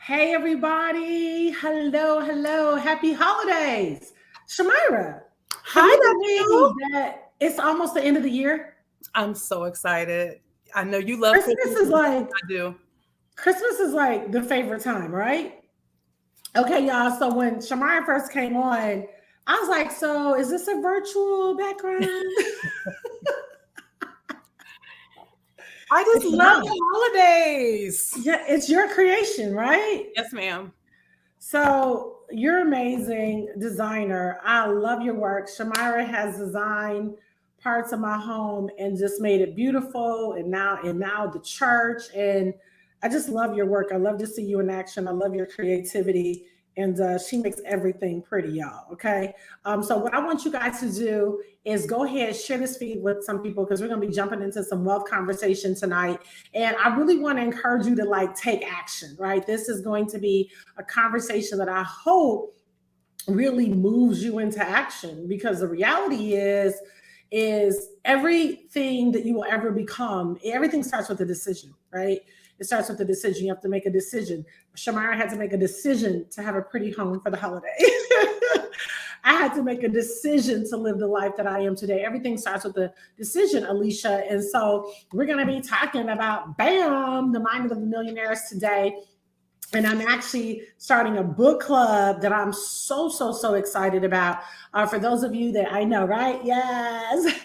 Hey, everybody. Hello, hello. Happy holidays. Shamira, can Hi, you Dr. believe Jewel. that it's almost the end of the year? I'm so excited. I know you love Christmas Christmas is as much like as I do. Christmas is like the favorite time, right? Okay, y'all. So when Shamira first came on, I was like, so is this a virtual background? I just It's love not. the holidays. Yeah, it's your creation, right? Yes, ma'am. So you're amazing designer. I love your work. Shamira has designed parts of my home and just made it beautiful. And now the church. And I just love your work. I love to see you in action. I love your creativity. And she makes everything pretty, y'all. Okay. So what I want you guys to do is go ahead, share this feed with some people because we're going to be jumping into some wealth conversation tonight. And I really want to encourage you to like take action, right? This is going to be a conversation that I hope really moves you into action because the reality is everything that you will ever become, everything starts with a decision, right? It starts with a decision. You have to make a decision. Shamara had to make a decision to have a pretty home for the holiday. I had to make a decision to live the life that I am today. Everything starts with a decision, Alicia. And so we're going to be talking about, bam, the mind of the millionaires today. And I'm actually starting a book club that I'm so excited about. For those of you that I know, right? Yes.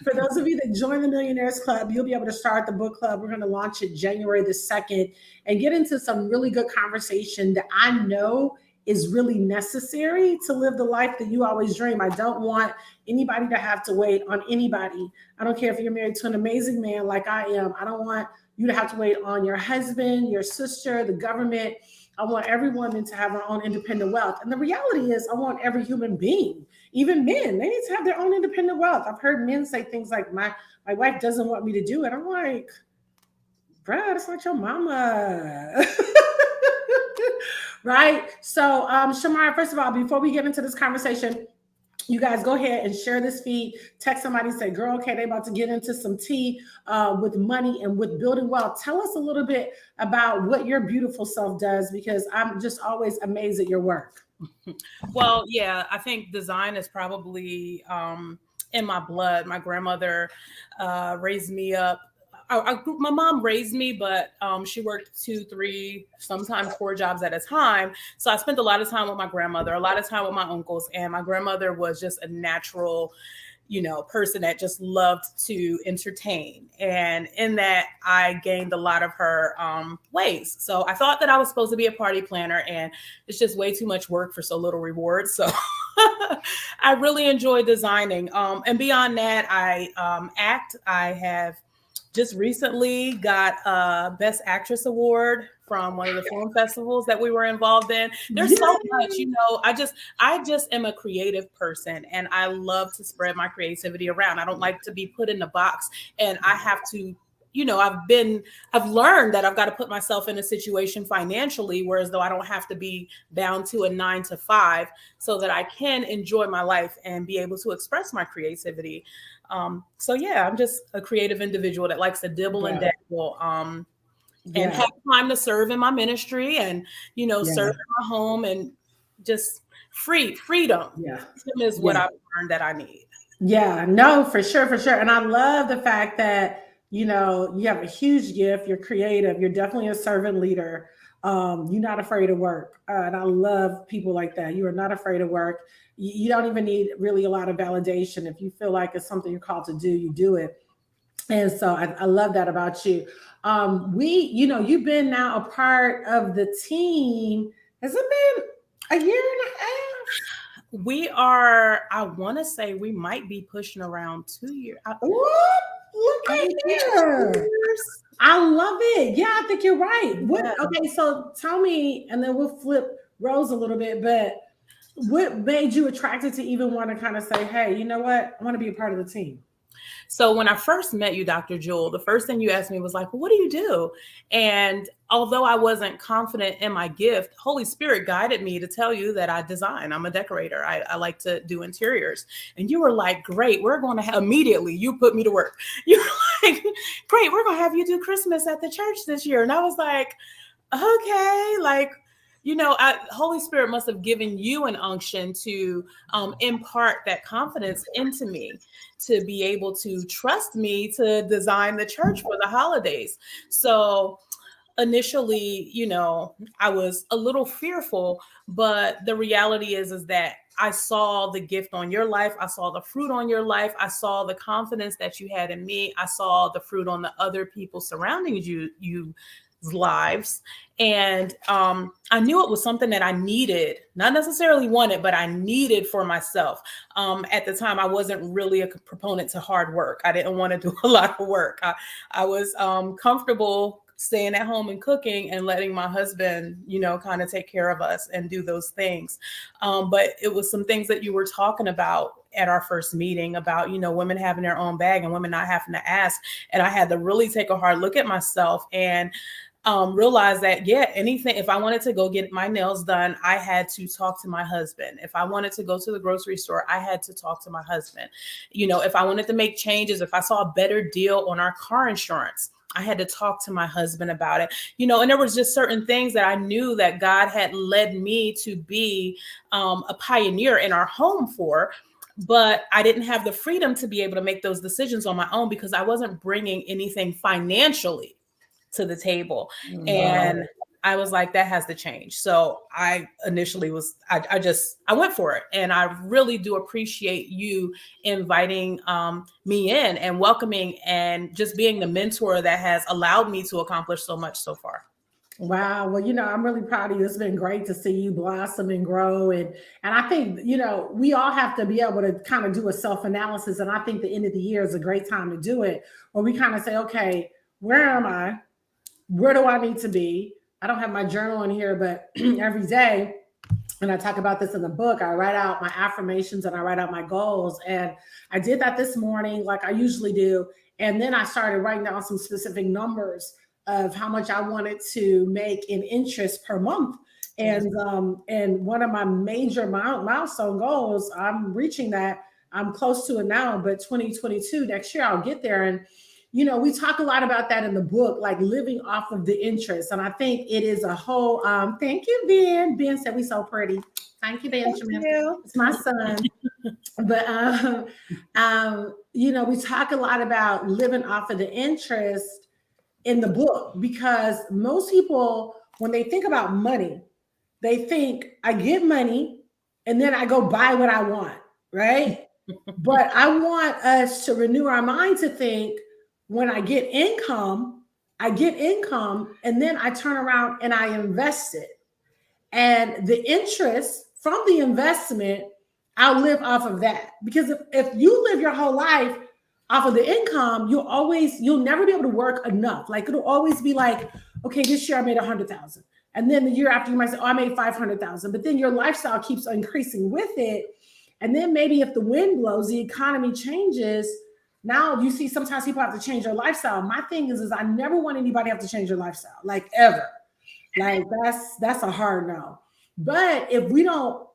For those of you that join the Millionaires Club, you'll be able to start the book club. We're going to launch it January the 2nd and get into some really good conversation that I know is really necessary to live the life that you always dream. I don't want anybody to have to wait on anybody. I don't care if you're married to an amazing man like I am. I don't want you to have to wait on your husband, your sister, the government. I want every woman to have her own independent wealth. And the reality is, I want every human being, even men, they need to have their own independent wealth. I've heard men say things like, my wife doesn't want me to do it. I'm like, bruh, that's not your mama. Right? So, Shamara, first of all, before we get into this conversation, you guys go ahead and share this feed. Text somebody, say, girl, okay, they about to get into some tea with money and with building wealth. Tell us a little bit about what your beautiful self does because I'm just always amazed at your work. Well, yeah, I think design is probably in my blood. My grandmother raised me up. My mom raised me, but she worked 2, 3, sometimes 4 jobs at a time. So I spent a lot of time with my grandmother, a lot of time with my uncles, and my grandmother was just a natural, person that just loved to entertain. And in that, I gained a lot of her ways. So I thought that I was supposed to be a party planner, and it's just way too much work for so little reward. So I really enjoy designing. And beyond that, I act. I have just recently got a Best Actress award from one of the film festivals that we were involved in. There's so much, Yay! I just am a creative person and I love to spread my creativity around. I don't like to be put in a box and I have to I've learned that I've got to put myself in a situation financially, whereas though I don't have to be bound to a 9 to 5 so that I can enjoy my life and be able to express my creativity. So yeah, I'm just a creative individual that likes to dibble and Yeah, dabble, and yeah, have time to serve in my ministry and, serve yeah, in my home and just freedom. yeah, Freedom is what yeah. I've learned that I need. Yeah, no, for sure, for sure. And I love the fact that, you have a huge gift, you're creative, you're definitely a servant leader. You're not afraid of work. And I love people like that. You are not afraid of work. You don't even need really a lot of validation. If you feel like it's something you're called to do, you do it. And so I love that about you. You've been now a part of the team. Has it been a year and a half? I want to say we might be pushing around 2 years. What? Look Are at we there? two here. years? I love it. Yeah, I think you're right. What? Yeah. Okay, so tell me, and then we'll flip roles a little bit. But what made you attracted to even want to kind of say, "Hey, you know what? I want to be a part of the team." So when I first met you, Dr. Jewel, the first thing you asked me was like, well, what do you do? And although I wasn't confident in my gift, Holy Spirit guided me to tell you that I design. I'm a decorator. I like to do interiors. And you were like, great, we're going to have immediately, you put me to work. You were like, great, we're going to have you do Christmas at the church this year. And I was like, okay, like, Holy Spirit must have given you an unction to impart that confidence into me, to be able to trust me to design the church for the holidays. So initially, I was a little fearful, but the reality is that I saw the gift on your life. I saw the fruit on your life. I saw the confidence that you had in me. I saw the fruit on the other people surrounding you lives. And I knew it was something that I needed, not necessarily wanted, but I needed for myself. At the time, I wasn't really a proponent to hard work. I didn't want to do a lot of work. I was comfortable staying at home and cooking and letting my husband, kind of take care of us and do those things. But it was some things that you were talking about at our first meeting about, women having their own bag and women not having to ask. And I had to really take a hard look at myself and realize that, anything, if I wanted to go get my nails done, I had to talk to my husband. If I wanted to go to the grocery store, I had to talk to my husband. If I wanted to make changes, if I saw a better deal on our car insurance, I had to talk to my husband about it, and there was just certain things that I knew that God had led me to be a pioneer in our home for. But I didn't have the freedom to be able to make those decisions on my own because I wasn't bringing anything financially to the table. And I was like, that has to change. So I initially I went for it. And I really do appreciate you inviting me in and welcoming and just being the mentor that has allowed me to accomplish so much so far. Wow. Well, I'm really proud of you. It's been great to see you blossom and grow. And I think, we all have to be able to kind of do a self-analysis. And I think the end of the year is a great time to do it, where we kind of say, okay, where am I? Where do I need to be? I don't have my journal in here, but every day, and I talk about this in the book, I write out my affirmations and I write out my goals. And I did that this morning, like I usually do. And then I started writing down some specific numbers of how much I wanted to make in interest per month. And one of my major milestone goals, I'm reaching that. I'm close to it now, but 2022, next year, I'll get there. And we talk a lot about that in the book, like living off of the interest. And I think it is a whole, thank you, Ben. Ben said we so pretty. Thank you, Benjamin. It's my son. But, we talk a lot about living off of the interest in the book, because most people, when they think about money, they think I get money and then I go buy what I want, right? But I want us to renew our mind to think, when I get income, and then I turn around and I invest it. And the interest from the investment, I'll live off of that. Because if you live your whole life off of the income, you'll never be able to work enough. Like it'll always be like, okay, this year I made 100,000. And then the year after you might say, oh, I made 500,000. But then your lifestyle keeps increasing with it. And then maybe if the wind blows, the economy changes. Now you see sometimes people have to change their lifestyle. My thing is I never want anybody to have to change their lifestyle, like ever. Like that's a hard no. But if we don't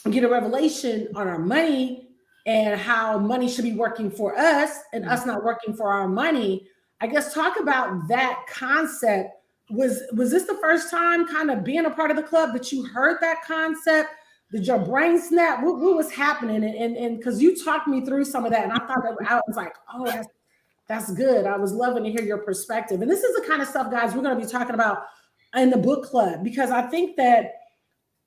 get a revelation on our money and how money should be working for us and us not working for our money, I guess talk about that concept. Was this the first time kind of being a part of the club that you heard that concept? Did your brain snap? What was happening? And because you talked me through some of that, and I thought that I was like, oh, that's good. I was loving to hear your perspective. And this is the kind of stuff, guys, we're going to be talking about in the book club, because I think that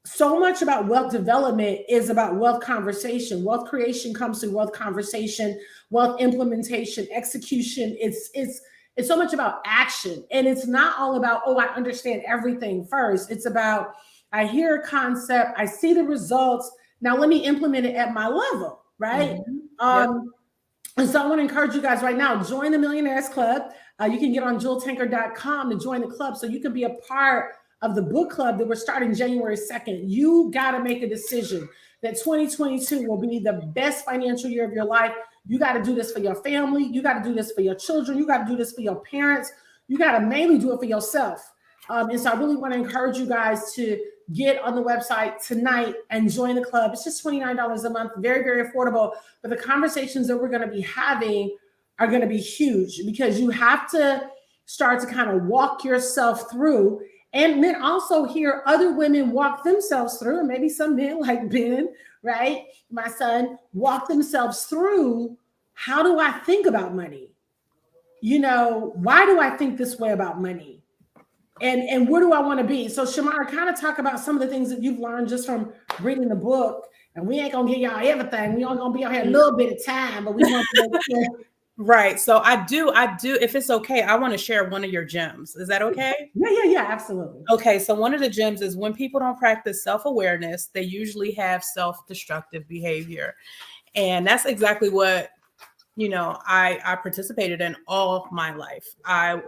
so much about wealth development is about wealth conversation. Wealth creation comes through wealth conversation, wealth implementation, execution. It's so much about action. And it's not all about, oh, I understand everything first. It's about, I hear a concept, I see the results. Now let me implement it at my level, right? And so I want to encourage you guys right now, join the Millionaires Club. You can get on jeweltanker.com to join the club so you can be a part of the book club that we're starting January 2nd. You got to make a decision that 2022 will be the best financial year of your life. You got to do this for your family. You got to do this for your children. You got to do this for your parents. You got to mainly do it for yourself. And so I really want to encourage you guys to get on the website tonight and join the club. It's just $29 a month, very, very affordable. But the conversations that we're going to be having are going to be huge, because you have to start to kind of walk yourself through And then also hear other women walk themselves through, and maybe some men like Ben, right? My son, walk themselves through, how do I think about money? You know, why do I think this way about money? And where do I want to be? So Shamira, kind of talk about some of the things that you've learned just from reading the book. And we ain't gonna give y'all everything. We only gonna be on here a little bit of time, but we want to. Right. So I do, if it's okay, I want to share one of your gems. Is that okay? Yeah, absolutely. Okay. So one of the gems is when people don't practice self-awareness, they usually have self-destructive behavior. And that's exactly what, you know, I participated in all my life. I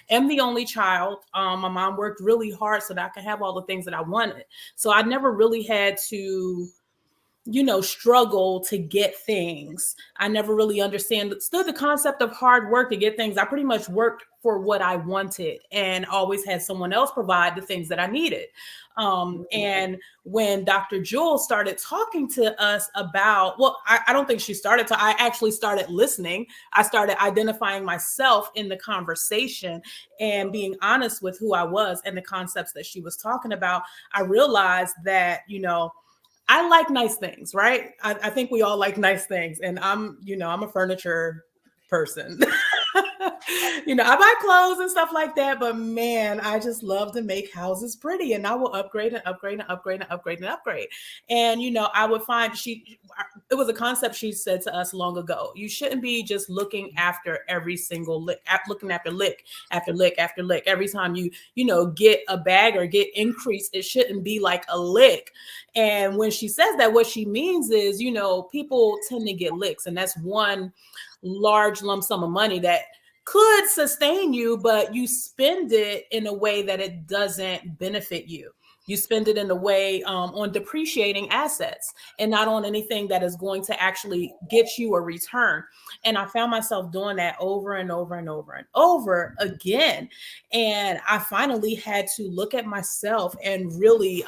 am the only child. My mom worked really hard so that I could have all the things that I wanted. So I never really had to, you know, struggle to get things. I never really understood the concept of hard work to get things. I pretty much worked for what I wanted and always had someone else provide the things that I needed. And when Dr. Jewel started talking to us about, well, I don't think she started to, I actually started listening. I started identifying myself in the conversation and being honest with who I was and the concepts that she was talking about. I realized that, you know, I like nice things, right? I think we all like nice things. And I'm a furniture person. You know, I buy clothes and stuff like that, but man, I just love to make houses pretty, and I will upgrade and upgrade and upgrade and upgrade and upgrade. And, you know, I would find it was a concept she said to us long ago. You shouldn't be just looking after every single lick, looking after lick after lick after lick. Every time you know, get a bag or get increase, it shouldn't be like a lick. And when she says that, what she means is, you know, people tend to get licks, and that's one large lump sum of money that could sustain you, but you spend it in a way that it doesn't benefit you. You spend it in a way on depreciating assets and not on anything that is going to actually get you a return. And I found myself doing that over and over and over and over again. And I finally had to look at myself and really,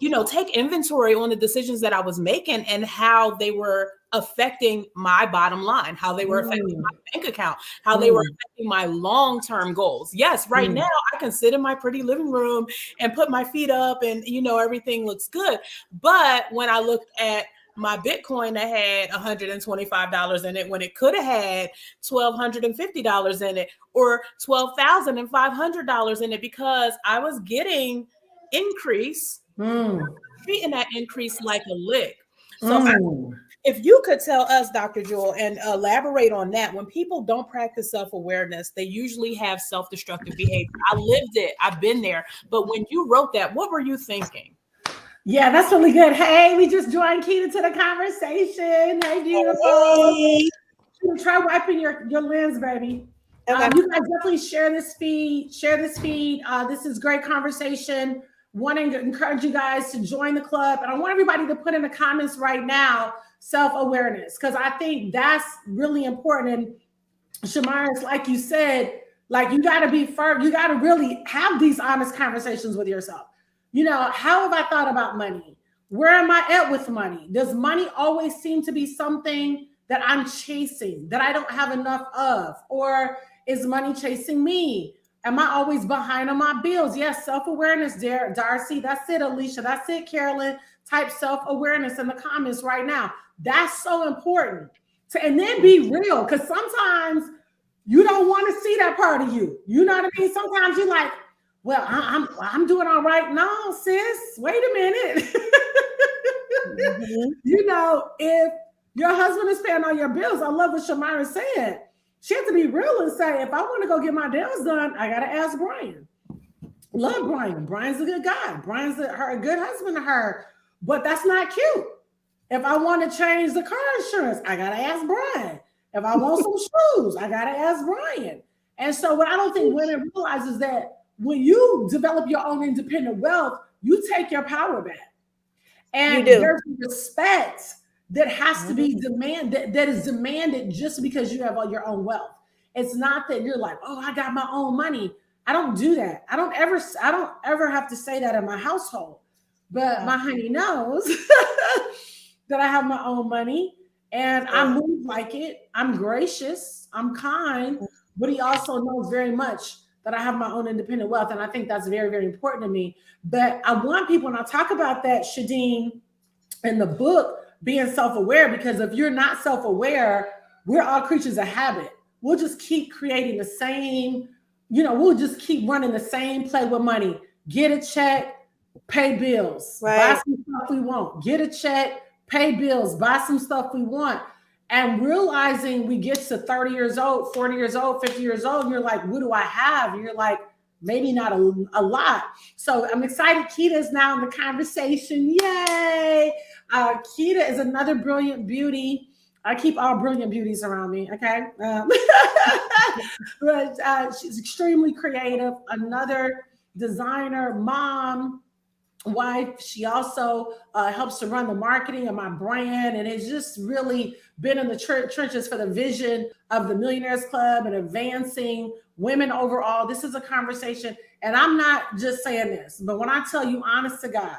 you know, take inventory on the decisions that I was making and how they were affecting my bottom line, how they were affecting my bank account, how they were affecting my long-term goals. Yes, right now I can sit in my pretty living room and put my feet up and, you know, everything looks good. But when I looked at my Bitcoin that had $125 in it when it could have had $1,250 in it or $12,500 in it, because I was getting increase, treating that increase like a lick. So if you could tell us, Dr. Jewel, and elaborate on that, when people don't practice self-awareness, they usually have self-destructive behavior. I lived it. I've been there. But when you wrote that, what were you thinking? Yeah, that's really good. Hey, we just joined Keita to the conversation. Hey, beautiful. Hey. Try wiping your lens, baby. You guys definitely share this feed. This is great conversation. Wanting to encourage you guys to join the club. And I want everybody to put in the comments right now, self-awareness, because I think that's really important. And Shamira, it's like you said, like you got to be firm. You got to really have these honest conversations with yourself. You know, how have I thought about money? Where am I at with money? Does money always seem to be something that I'm chasing, that I don't have enough of? Or is money chasing me? Am I always behind on my bills? Yes, self-awareness, Darcy. That's it, Alicia. That's it, Carolyn. Type self-awareness in the comments right now. That's so important. And then be real, because sometimes you don't want to see that part of you. You know what I mean? Sometimes you're like, well, I'm doing all right. No, sis, wait a minute. You know, if your husband is paying all your bills, I love what Shamira said. She had to be real and say, if I want to go get my nails done, I got to ask Brian. Love Brian. Brian's a good guy. Brian's a good husband to her, but that's not cute. If I want to change the car insurance, I got to ask Brian. If I want some shoes, I got to ask Brian. And so what I don't think women realize is that when you develop your own independent wealth, you take your power back. And there's respect that has to be demanded, that is demanded just because you have all your own wealth. It's not that you're like, oh, I got my own money. I don't do that. I don't ever have to say that in my household. But my honey knows that I have my own money and I move like it. I'm gracious. I'm kind. But he also knows very much that I have my own independent wealth. And I think that's very, very important to me. But I want people, and I'll talk about that, Shadeen, in the book, being self-aware, because if you're not self-aware, we're all creatures of habit. We'll just keep creating the same, we'll just keep running the same play with money. Get a check, pay bills, buy some stuff we want. Get a check, pay bills, buy some stuff we want. And realizing we get to 30 years old, 40 years old, 50 years old, and you're like, what do I have? And you're like, maybe not a lot. So I'm excited. Keita is now in the conversation. Yay. Keita is another brilliant beauty. I keep all brilliant beauties around me. Okay. But she's extremely creative. Another designer, mom, wife. She also helps to run the marketing of my brand, and has just really been in the trenches for the vision of the Millionaires Club and advancing women overall. This is a conversation, and I'm not just saying this, but when I tell you, honest to God,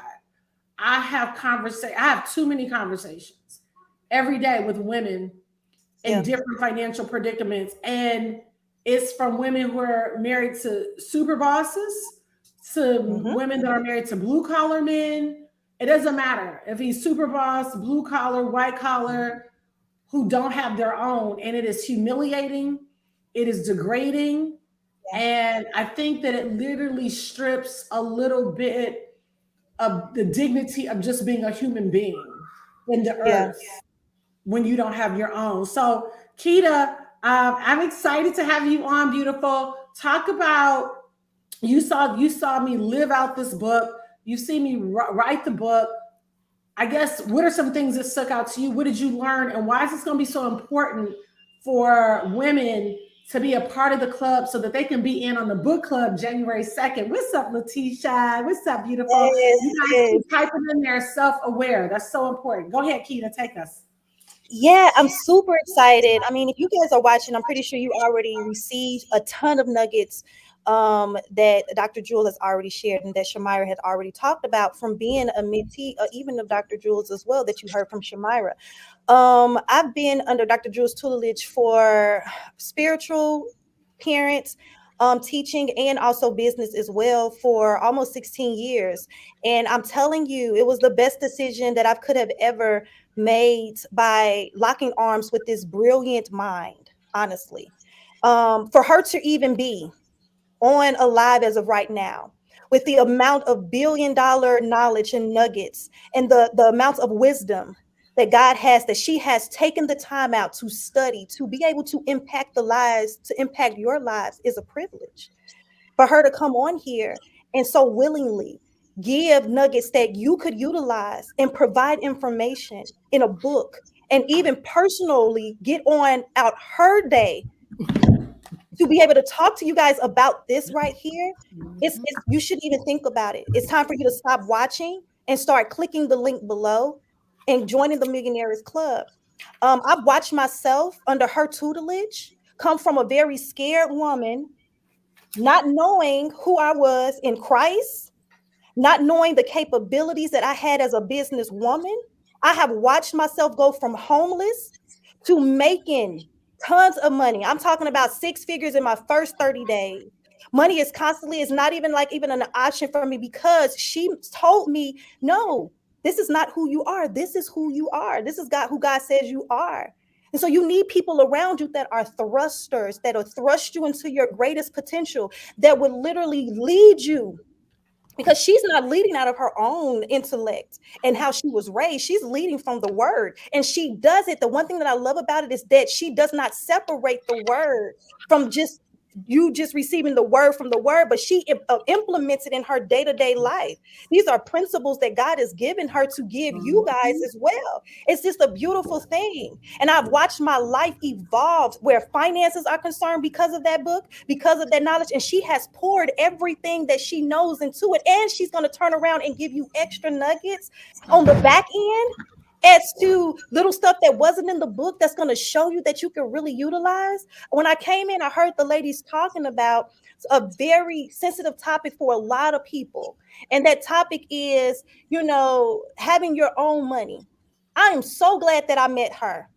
I have too many conversations every day with women in different financial predicaments, and it's from women who are married to super bosses to women that are married to blue collar men. It doesn't matter if he's super boss, blue collar, white collar, who don't have their own. And it is humiliating. It is degrading. And I think that it literally strips a little bit of the dignity of just being a human being in the earth when you don't have your own. So Keita, I'm excited to have you on, beautiful. Talk about, you saw me live out this book. You see me write the book. I guess, what are some things that stuck out to you? What did you learn? And why is this going to be so important for women to be a part of the club so that they can be in on the book club January 2nd? What's up, Letitia? What's up, beautiful? You guys keep typing in there, self-aware. That's so important. Go ahead, Keita, take us. Yeah, I'm super excited. I mean, if you guys are watching, I'm pretty sure you already received a ton of nuggets that Dr. Jewel has already shared and that Shamira had already talked about from being a mentee, even of Dr. Jewel's as well, that you heard from Shamira. I've been under Dr. Jewel's tutelage for spiritual parents, teaching, and also business as well for almost 16 years. And I'm telling you, it was the best decision that I could have ever made by locking arms with this brilliant mind, honestly. For her to even be on alive as of right now, with the amount of billion-dollar knowledge and nuggets and the amount of wisdom that God has, that she has taken the time out to study, to be able to impact the lives, to impact your lives, is a privilege. For her to come on here and so willingly give nuggets that you could utilize and provide information in a book, and even personally get on out her day to be able to talk to you guys about this right here, it's you should even think about it. It's time for you to stop watching and start clicking the link below and joining the Millionaires Club. I've watched myself under her tutelage come from a very scared woman, not knowing who I was in Christ, not knowing the capabilities that I had as a businesswoman. I have watched myself go from homeless to making tons of money. I'm talking about 6 figures in my first 30 days. Money is constantly, it's not even like even an option for me, because she told me, no, this is not who you are. This is who you are. This is God, who God says you are. And so you need people around you that are thrusters, that will thrust you into your greatest potential, that would literally lead you, because she's not leading out of her own intellect and how she was raised. She's leading from the word, and she does it. The one thing that I love about it is that she does not separate the word from just receiving the word from the word, but she implements it in her day-to-day life. These are principles that God has given her to give you guys as well. It's just a beautiful thing. And I've watched my life evolve where finances are concerned because of that book, because of that knowledge. And she has poured everything that she knows into it. And she's going to turn around and give you extra nuggets on the back end as to little stuff that wasn't in the book that's going to show you that you can really utilize. When I came in, I heard the ladies talking about a very sensitive topic for a lot of people. And that topic is, having your own money. I am so glad that I met her,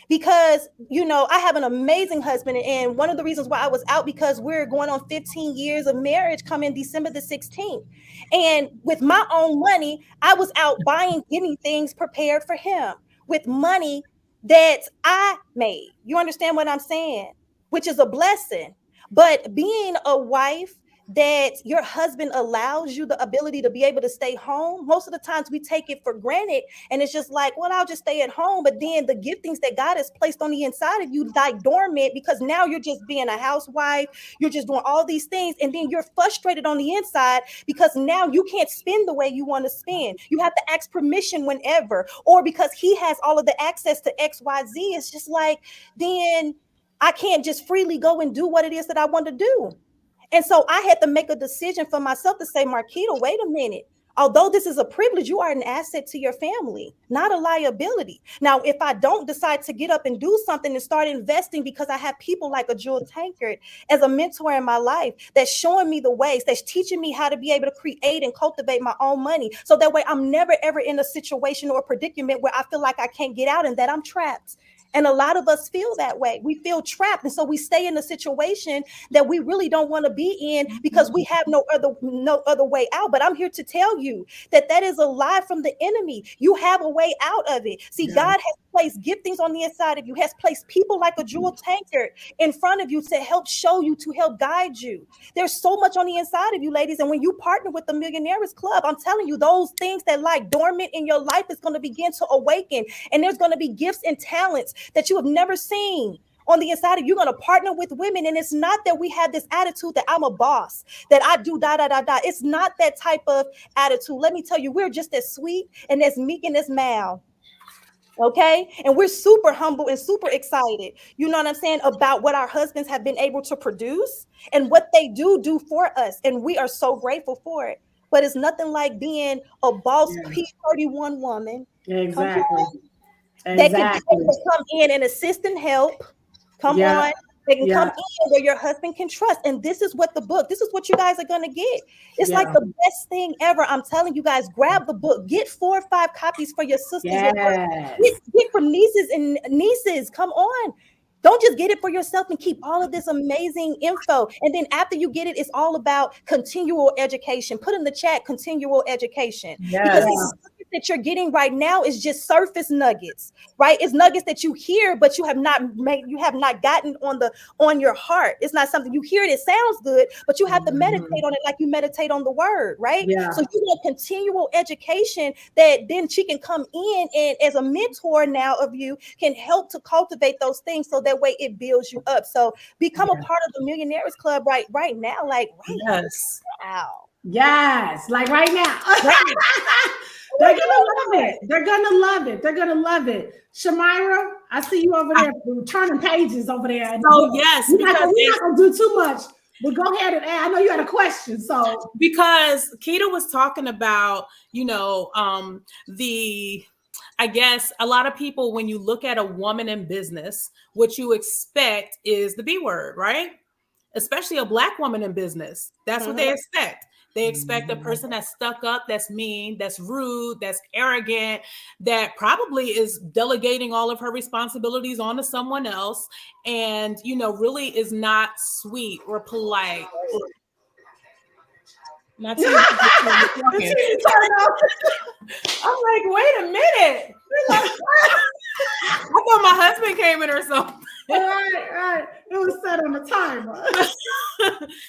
because, you know, I have an amazing husband. And one of the reasons why I was out, because we're going on 15 years of marriage coming December the 16th. And with my own money, I was out buying, getting things prepared for him with money that I made. You understand what I'm saying? Which is a blessing. But being a wife that your husband allows you the ability to be able to stay home, most of the times we take it for granted, and it's just like, well, I'll just stay at home. But then the giftings that God has placed on the inside of you die dormant, because now you're just being a housewife, you're just doing all these things, and then you're frustrated on the inside because now you can't spend the way you want to spend. You have to ask permission whenever, or because he has all of the access to XYZ, it's just like, then I can't just freely go and do what it is that I want to do. And so I had to make a decision for myself to say, Marquita, wait a minute. Although this is a privilege, you are an asset to your family, not a liability. Now, if I don't decide to get up and do something and start investing, because I have people like a Jewel Tankard as a mentor in my life that's showing me the ways, that's teaching me how to be able to create and cultivate my own money. So that way I'm never, ever in a situation or a predicament where I feel like I can't get out and that I'm trapped. And a lot of us feel that way. We feel trapped. And so we stay in a situation that we really don't want to be in because we have no other way out. But I'm here to tell you that that is a lie from the enemy. You have a way out of it. See, God has placed giftings on the inside of you, has placed people like a Jewel Tankard in front of you to help show you, to help guide you. There's so much on the inside of you, ladies. And when you partner with the Millionaires Club, I'm telling you, those things that lie dormant in your life is going to begin to awaken. And there's going to be gifts and talents that you have never seen on the inside of you. You're going to partner with women. And it's not that we have this attitude that I'm a boss, that I do da, da, da, da. It's not that type of attitude. Let me tell you, we're just as sweet and as meek and as mild. Okay. And we're super humble and super excited, you know what I'm saying, about what our husbands have been able to produce and what they do for us. And we are so grateful for it. But it's nothing like being a boss P31 woman. Exactly. That can be able to come in and assist and help. Come on. They can come in where your husband can trust. And this is what this is what you guys are going to get. It's like the best thing ever. I'm telling you guys, grab the book, get 4 or 5 copies for your sisters. Get for nieces and nieces. Come on. Don't just get it for yourself and keep all of this amazing info. And then after you get it, it's all about continual education. Put in the chat, continual education. Because that you're getting right now is just surface nuggets, right? It's nuggets that you hear, but you have not gotten on your heart. It's not something you hear. It sounds good, but you have to meditate on it like you meditate on the word, right? So you want continual education that then she can come in and as a mentor now of you can help to cultivate those things so that way it builds you up. So become a part of the Millionaires Club right now, like wow. Yes, like right now. They're gonna love it. They're gonna love it. They're gonna love it. Shamira, I see you over there turning pages over there. Oh because we're not gonna do too much. But go ahead and add. I know you had a question. So because Keita was talking about, I guess a lot of people, when you look at a woman in business, what you expect is the B word, right? Especially a Black woman in business. That's what they expect. They expect a person that's stuck up, that's mean, that's rude, that's arrogant, that probably is delegating all of her responsibilities onto someone else, and really is not sweet or polite. Not too I'm like, wait a minute. I thought my husband came in or something. Right. It was set on the timer.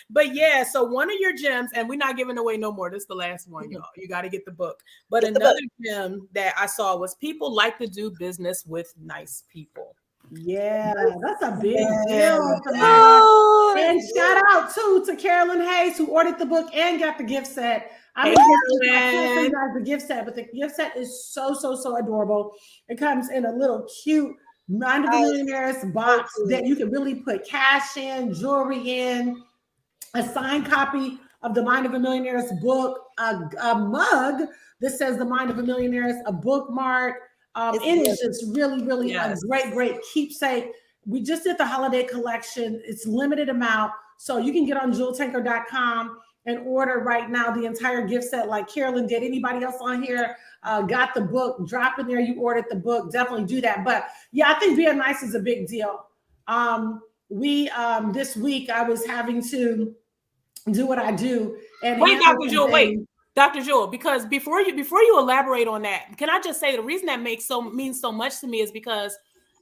But so one of your gems, and we're not giving away no more. This is the last one, y'all. You got to get the book. But another gem that I saw was people like to do business with nice people. Yeah, that's a big deal. And shout out too to Carolyn Hayes, who ordered the book and got the gift set. I can't you guys the gift set, but the gift set is so adorable. It comes in a little cute Mind of a Millionaire's box that you can really put cash in, jewelry in, a signed copy of the Mind of a Millionaire's book, a mug that says the Mind of a Millionaire's, a bookmark. It is just really a great keepsake. We just did the holiday collection. It's limited amount. So you can get on jeweltankard.com and order right now the entire gift set like Carolyn did. Anybody else on here? got the book, drop in there, you ordered the book, definitely do that. But yeah, I think being nice is a big deal. This week I was having to do what I do. And wait, Dr. Jewel, wait. Dr. Jewel, because before you elaborate on that, can I just say the reason that means so much to me is because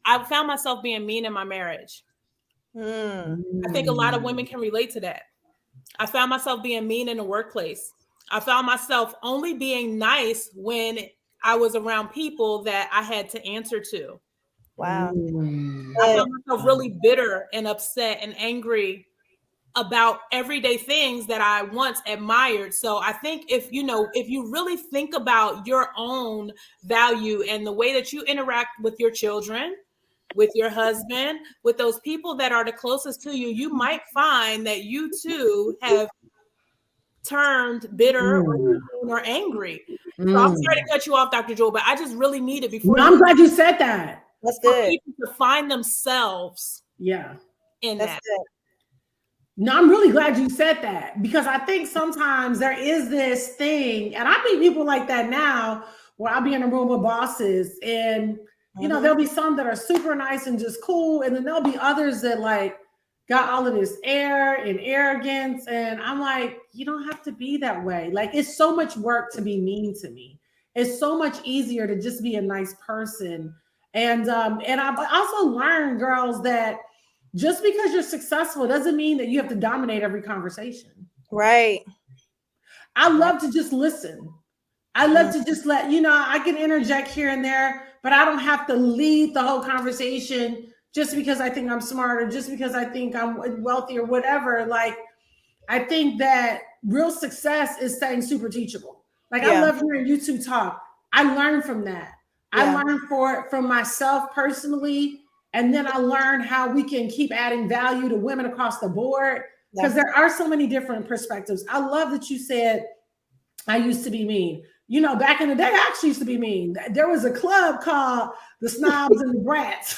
I found myself being mean in my marriage. I think a lot of women can relate to that. I found myself being mean in the workplace. I found myself only being nice when I was around people that I had to answer to. Wow. I found myself really bitter and upset and angry about everyday things that I once admired. So I think if you really think about your own value and the way that you interact with your children, with your husband, with those people that are the closest to you, you might find that you too have turned bitter or angry. So I'm sorry to cut you off, Dr. Joel, but I just really need it before. I'm glad you said that. That's good. People to find themselves. In That's that. good. No, I'm really glad you said that, because I think sometimes there is this thing, and I meet people like that now, where I'll be in a room with bosses, and there'll be some that are super nice and just cool, and then there'll be others that like got all of this air and arrogance, and I'm like, you don't have to be that way. Like, it's so much work to be mean to me. It's so much easier to just be a nice person. And I've also learned, girls, that just because you're successful doesn't mean that you have to dominate every conversation. Right. I love to just listen. I love to just I can interject here and there, but I don't have to lead the whole conversation just because I think I'm smart or just because I think I'm wealthy or whatever. Like, I think that real success is staying super teachable. Like, I love hearing you two talk. I learned from that. I learned from myself personally. And then I learned how we can keep adding value to women across the board, because there are so many different perspectives. I love that you said, I used to be mean. Back in the day, I actually used to be mean. There was a club called the Snobs and the Brats.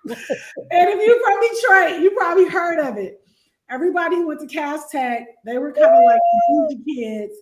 And if you're from Detroit, you probably heard of it. Everybody who went to Cass Tech, they were kind of like bougie kids.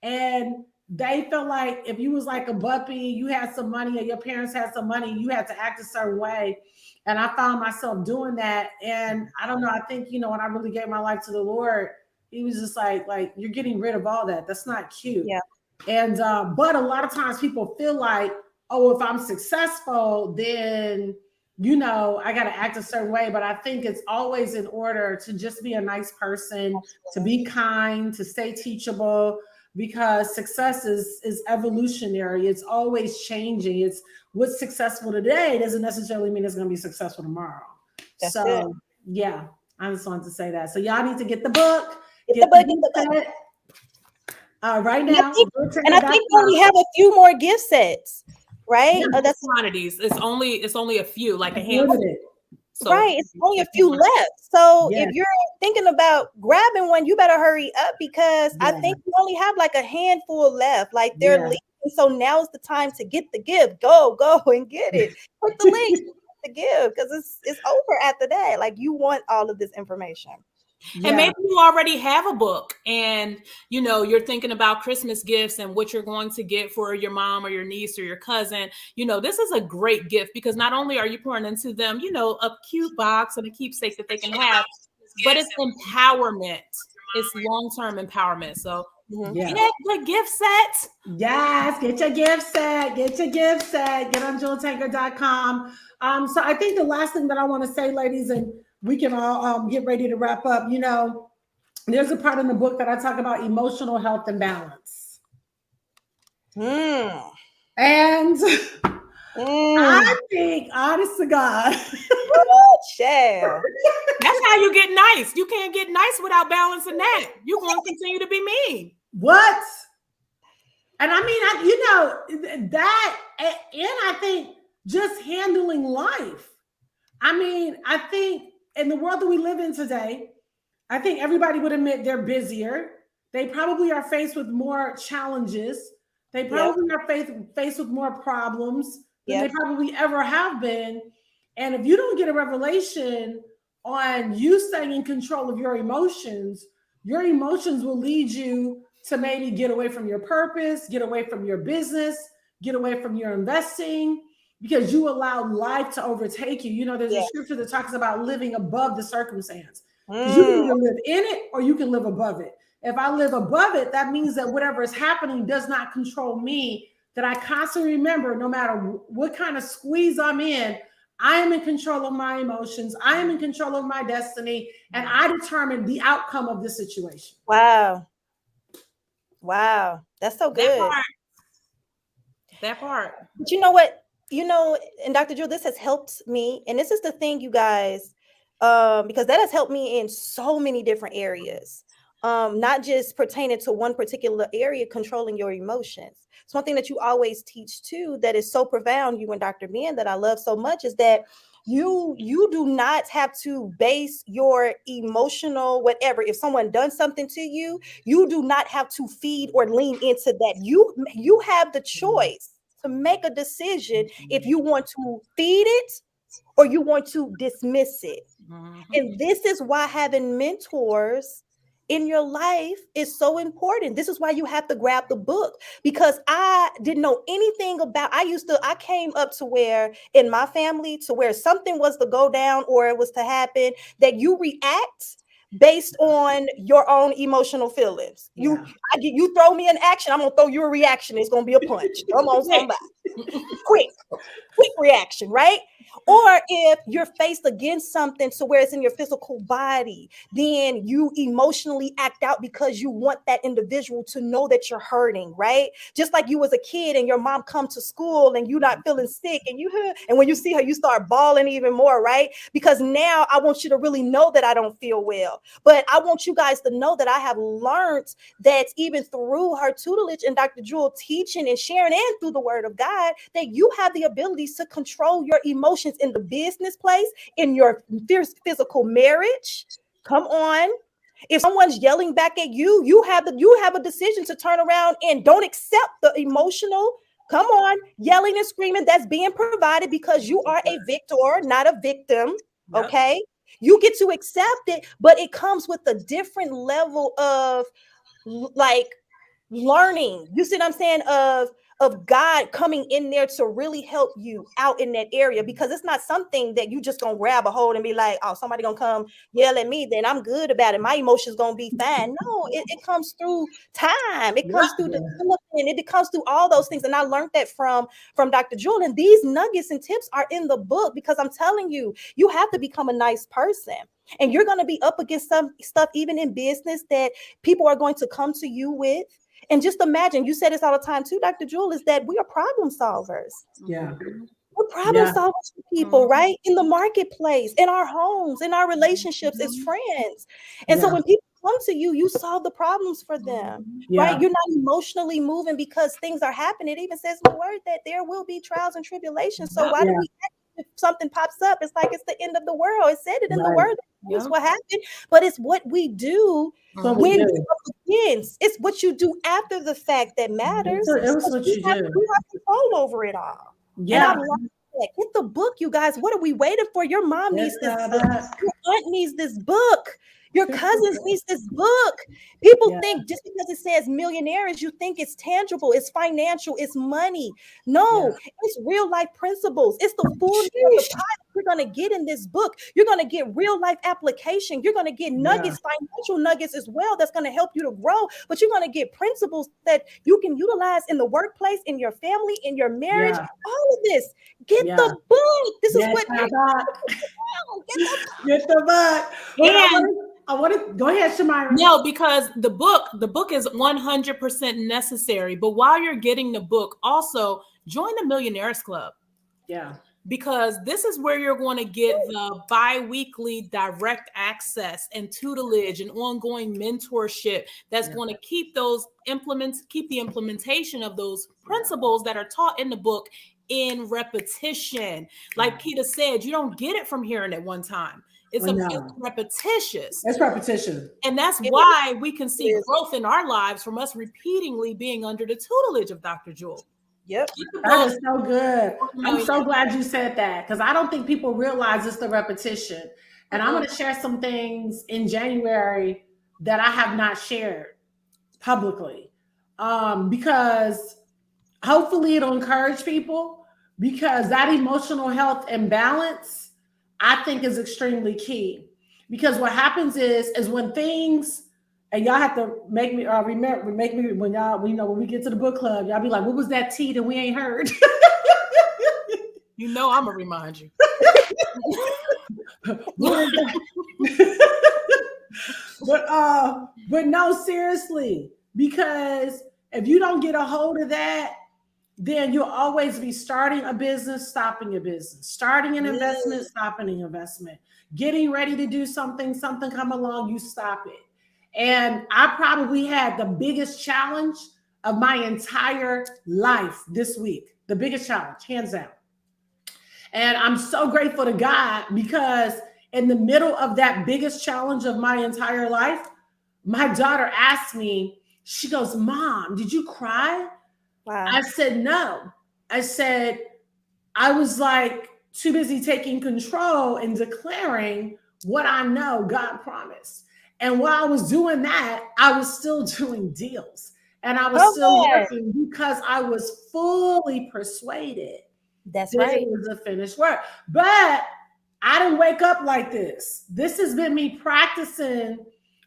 And they felt like if you was like a buppy, you had some money, or your parents had some money, you had to act a certain way. And I found myself doing that. And I don't know, I think, when I really gave my life to the Lord, he was just like, you're getting rid of all that. That's not cute. Yeah. And, but a lot of times people feel like, oh, if I'm successful, then, I got to act a certain way. But I think it's always in order to just be a nice person, to be kind, to stay teachable, because success is evolutionary. It's always changing. It's what's successful today doesn't necessarily mean it's going to be successful tomorrow. That's it. Yeah, I just wanted to say that. So y'all need to get the book. Get the book. Right now. And I think we have a few more gift sets, right? That's quantities. It's only a few, like a handful. So, right, it's only a few left. So if you're thinking about grabbing one, you better hurry up, because I think we only have like a handful left. Like, they're leaving, so now's the time to get the gift. Go and get it. Click the link to give, because it's over after that. Like, you want all of this information. And maybe you already have a book, and you're thinking about Christmas gifts and what you're going to get for your mom or your niece or your cousin. This is a great gift, because not only are you pouring into them, a cute box and a keepsake that they can have, but it's empowerment. It's long-term empowerment. So get the gift set. Yes, get your gift set. Get on jeweltaker.com. So I think the last thing that I want to say, ladies, and we can all get ready to wrap up. There's a part in the book that I talk about emotional health and balance. And I think, honest to God, that's how you get nice. You can't get nice without balancing that. You're going to continue to be mean. What? And I mean, that, and I think just handling life. I think in the world that we live in today, I think everybody would admit they're busier. They probably are faced with more challenges. They probably are faced with more problems than they probably ever have been. And if you don't get a revelation on you staying in control of your emotions will lead you to maybe get away from your purpose, get away from your business, get away from your investing, because you allow life to overtake you. You know, there's a scripture that talks about living above the circumstance. Because you can either live in it or you can live above it. If I live above it, that means that whatever is happening does not control me, that I constantly remember, no matter what kind of squeeze I'm in, I am in control of my emotions. I am in control of my destiny, and I determine the outcome of the situation. Wow. Wow. That's so good. That part. But you know what? You know, and Dr. Jewel, this has helped me. And this is the thing, you guys, because that has helped me in so many different areas. Not just pertaining to one particular area, controlling your emotions. It's one thing that you always teach too, that is so profound, you and Dr. Ben, that I love so much, is that you do not have to base your emotional whatever. If someone done something to you, you do not have to feed or lean into that. You have the choice to make a decision if you want to feed it or you want to dismiss it. And this is why having mentors in your life is so important. This is why you have to grab the book, because I didn't know anything about, I came up to where in my family, to where something was to go down or it was to happen, that you react based on your own emotional feelings. Yeah. You throw me an action, I'm gonna throw you a reaction. It's gonna be a punch. Come on, somebody. quick reaction, right? Or if you're faced against something to where it's in your physical body, then you emotionally act out because you want that individual to know that you're hurting, right? Just like you was a kid and your mom come to school and you not feeling sick, and when you see her, you start bawling even more, right? Because now I want you to really know that I don't feel well. But I want you guys to know that I have learned that even through her tutelage and Dr. Jewel teaching and sharing, and through the word of God, that you have the abilities to control your emotions in the business place, in your physical marriage. Come on. If someone's yelling back at you, you have a decision to turn around and don't accept the emotional, come on, yelling and screaming that's being provided, because you are a victor, not a victim. Okay. You get to accept it, but it comes with a different level of like learning. You see what I'm saying? Of God coming in there to really help you out in that area, because it's not something that you just gonna grab a hold and be like, oh, somebody gonna come yell at me, then I'm good about it, my emotions gonna be fine. No, it comes through time, it comes through development, it comes through all those things. And I learned that from Dr. Jewel, and these nuggets and tips are in the book, because I'm telling you, you have to become a nice person. And you're going to be up against some stuff, even in business, that people are going to come to you with. And just imagine, you say this all the time too, Dr. Jewel, is that we are problem solvers. Yeah. We're problem solvers for people, right? In the marketplace, in our homes, in our relationships, as friends. And so when people come to you, you solve the problems for them, right? You're not emotionally moving because things are happening. It even says in the word that there will be trials and tribulations. So why do we act if something pops up? It's like it's the end of the world. It said it in the word. It's what happened, but it's what we do when it begins. It's what you do after the fact that matters. It was what you do. We have control over it all. Yeah. And I love that. Get the book, you guys. What are we waiting for? Your mom needs this book. Your aunt needs this book. Your cousins needs this book. People think just because it says millionaires, you think it's tangible, it's financial, it's money. No, it's real life principles. It's the full of the pie you're going to get in this book. You're going to get real life application. You're going to get nuggets, financial nuggets as well, that's going to help you to grow. But you're going to get principles that you can utilize in the workplace, in your family, in your marriage, all of this. Get the book. This is what get the book. And I want to go ahead, Shamira. No, because the book is 100% necessary. But while you're getting the book, also join the Millionaires Club. Yeah. Because this is where you're going to get the bi-weekly direct access and tutelage and ongoing mentorship that's going to keep the implementation of those principles that are taught in the book in repetition. Like Keita said, you don't get it from hearing it one time. It's repetitious. It's repetition. And that's why we can see growth in our lives from us repeatedly being under the tutelage of Dr. Jewel. Yep. That is so good. I'm so glad you said that, because I don't think people realize it's the repetition. And I'm going to share some things in January that I have not shared. publicly, because hopefully it'll encourage people, because that emotional health and balance, I think, is extremely key. Because what happens is when things, and y'all have to make me make me when y'all, when we get to the book club, y'all be like, what was that tea that we ain't heard? You know, I'm gonna remind you. But no, seriously, because if you don't get a hold of that, then you'll always be starting a business, stopping a business, starting an investment, stopping an investment, getting ready to do something come along, you stop it. And I probably had the biggest challenge of my entire life this week, the biggest challenge, hands down. And I'm so grateful to God, because in the middle of that biggest challenge of my entire life, my daughter asked me, she goes, Mom, did you cry? Wow. I said, no. I said, I was like too busy taking control and declaring what I know God promised. And while I was doing that, I was still doing deals, and I was still working, because I was fully persuaded that it was a finished work. But I didn't wake up like this. This has been me practicing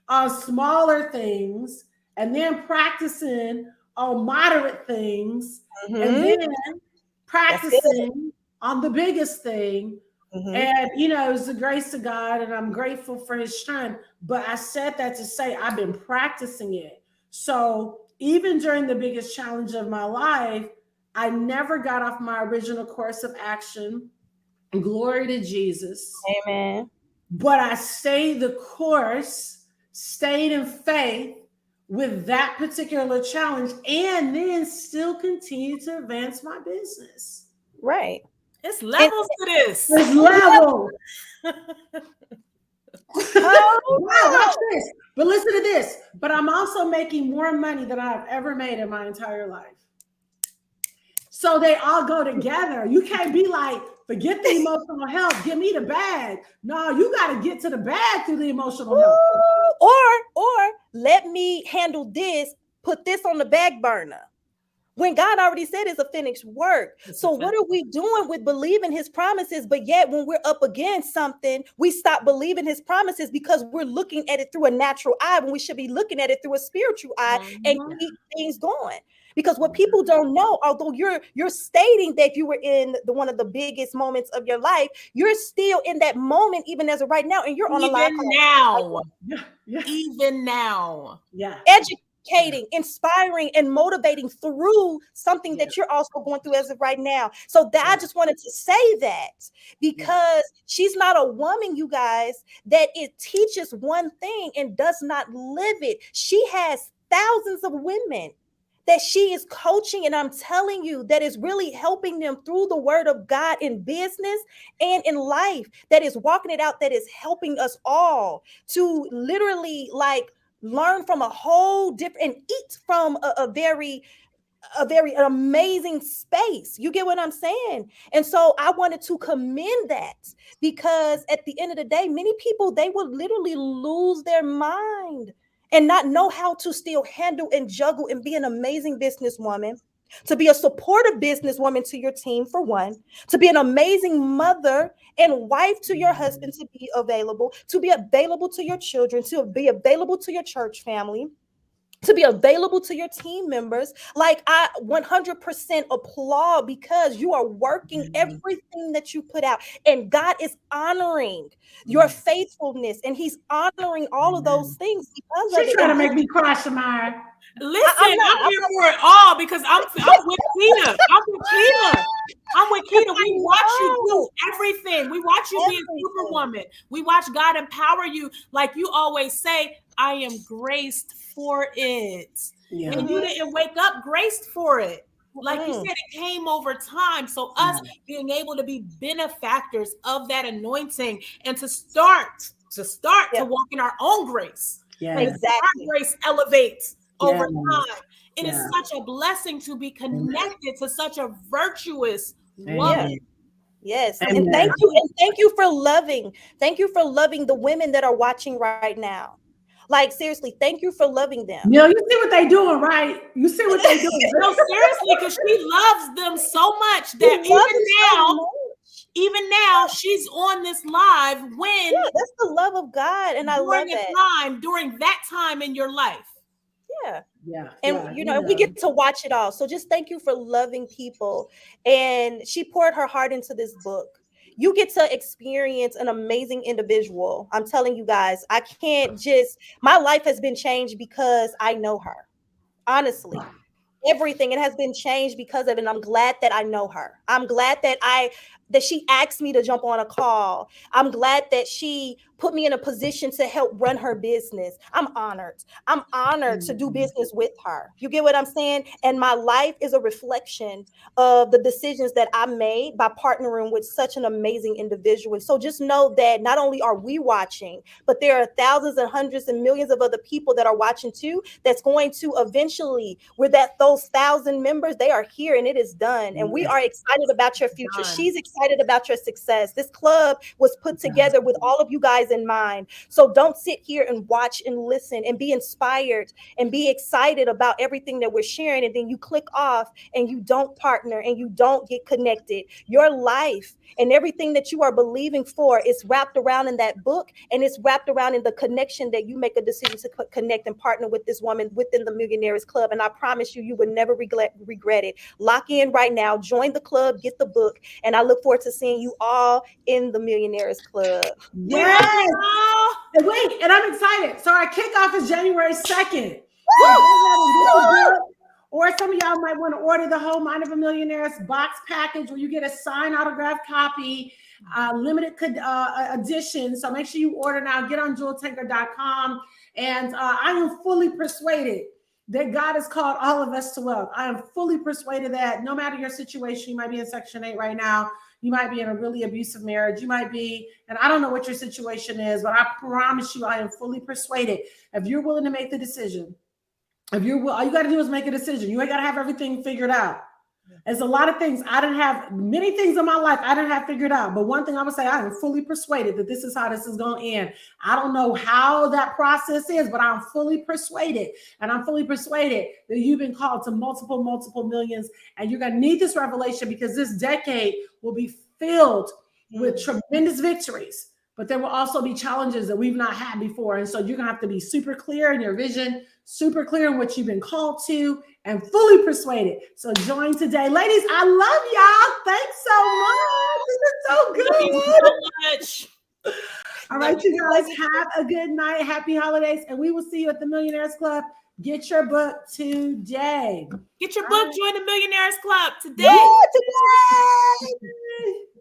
on smaller things, and then practicing on moderate things, and then practicing on the biggest thing. And, it's the grace of God, and I'm grateful for his strength. But I said that to say I've been practicing it. So even during the biggest challenge of my life, I never got off my original course of action. Glory to Jesus. Amen. But I stayed the course, stayed in faith with that particular challenge, and then still continue to advance my business. Right. It's levels to this. There's levels. Watch this. But listen to this. But I'm also making more money than I've ever made in my entire life. So they all go together. You can't be like, forget the emotional health, give me the bag. No, you got to get to the bag through the emotional health. Or let me handle this, put this on the back burner, when God already said it's a finished work. So what are we doing with believing his promises? But yet when we're up against something, we stop believing his promises because we're looking at it through a natural eye when we should be looking at it through a spiritual eye and keep things going. Because what people don't know, although you're stating that you were in one of the biggest moments of your life, you're still in that moment even as of right now, and you're on a live now. Even now. Yeah. Educating, inspiring, and motivating through something that you're also going through as of right now. So that I just wanted to say that, because she's not a woman, you guys, that it teaches one thing and does not live it. She has thousands of women that she is coaching, and I'm telling you, that is really helping them through the word of God in business and in life, that is walking it out, that is helping us all to literally learn from a whole different, and eat from a very amazing space. You get what I'm saying? And so I wanted to commend that, because at the end of the day, many people, they will literally lose their mind and not know how to still handle and juggle and be an amazing businesswoman, to be a supportive businesswoman to your team, for one, to be an amazing mother and wife to your husband, to be available to your children, to be available to your church family, to be available to your team members. Like, I 100% applaud, because you are working everything that you put out, and God is honoring your faithfulness, and he's honoring all of those things because She's trying to make me cry, Shamira. Listen, I'm here for it all, because I'm with Keita. I'm with Keita. We watch you do everything. We watch you be a superwoman. We watch God empower you. Like you always say, I am graced for it. Yeah. And you didn't wake up graced for it. Like you said, it came over time. So us being able to be benefactors of that anointing, and to start to walk in our own grace. Yeah, exactly. Our grace elevates over time. It is such a blessing to be connected to such a virtuous woman. Yes. And thank you for loving the women that are watching right now. Like, seriously, thank you for loving them. You see what they doing, right? You see what they doing. No, seriously, because she loves them so much that even now, she's on this live when that's the love of God, and I love it. During that time in your life. Yeah. And you know, we get to watch it all. So just thank you for loving people. And she poured her heart into this book. You get to experience an amazing individual. I'm telling you guys, I can't just, my life has been changed because I know her. Honestly. Everything, it has been changed because of it. And I'm glad that I know her. I'm glad that she asked me to jump on a call. I'm glad that she put me in a position to help run her business. I'm honored. I'm honored to do business with her. You get what I'm saying? And my life is a reflection of the decisions that I made by partnering with such an amazing individual. So just know that not only are we watching, but there are thousands and hundreds and millions of other people that are watching too, that's going to eventually, with those 1,000 members, they are here and it is done. And we are excited about your future. She's excited about your success. This club was put together with all of you guys in mind. So don't sit here and watch and listen and be inspired and be excited about everything that we're sharing. And then you click off and you don't partner and you don't get connected. Your life and everything that you are believing for is wrapped around in that book, and it's wrapped around in the connection that you make a decision to connect and partner with this woman within the Millionaires Club. And I promise you, you would never regret it. Lock in right now, join the club, get the book, and I look forward to seeing you all in the Millionaires Club. Yes. And wait, and I'm excited. So our kickoff is January 2nd. Or some of y'all might want to order the whole Mind of a Millionaire's box package where you get a signed autographed copy, limited edition. So make sure you order now. Get on jeweltaker.com. And I am fully persuaded that God has called all of us to wealth. I am fully persuaded that no matter your situation, you might be in Section 8 right now. You might be in a really abusive marriage. You might be, and I don't know what your situation is, but I promise you, I am fully persuaded. If you're willing to make the decision, all you got to do is make a decision. You ain't got to have everything figured out. There's a lot of things. I didn't have many things in my life I didn't have figured out. But one thing I would say, I am fully persuaded that this is how this is going to end. I don't know how that process is, but I'm fully persuaded. And I'm fully persuaded that you've been called to multiple millions. And you're going to need this revelation because this decade will be filled with tremendous victories. But there will also be challenges that we've not had before. And so you're going to have to be super clear in your vision, super clear in what you've been called to, and fully persuaded. So join today. Ladies, I love y'all. Thanks so much. This is so good. Thank you so much. All right, you guys, have a good night. Happy holidays. And we will see you at the Millionaires Club. Get your book today. Get your book. Join the Millionaires Club today. Yeah, today.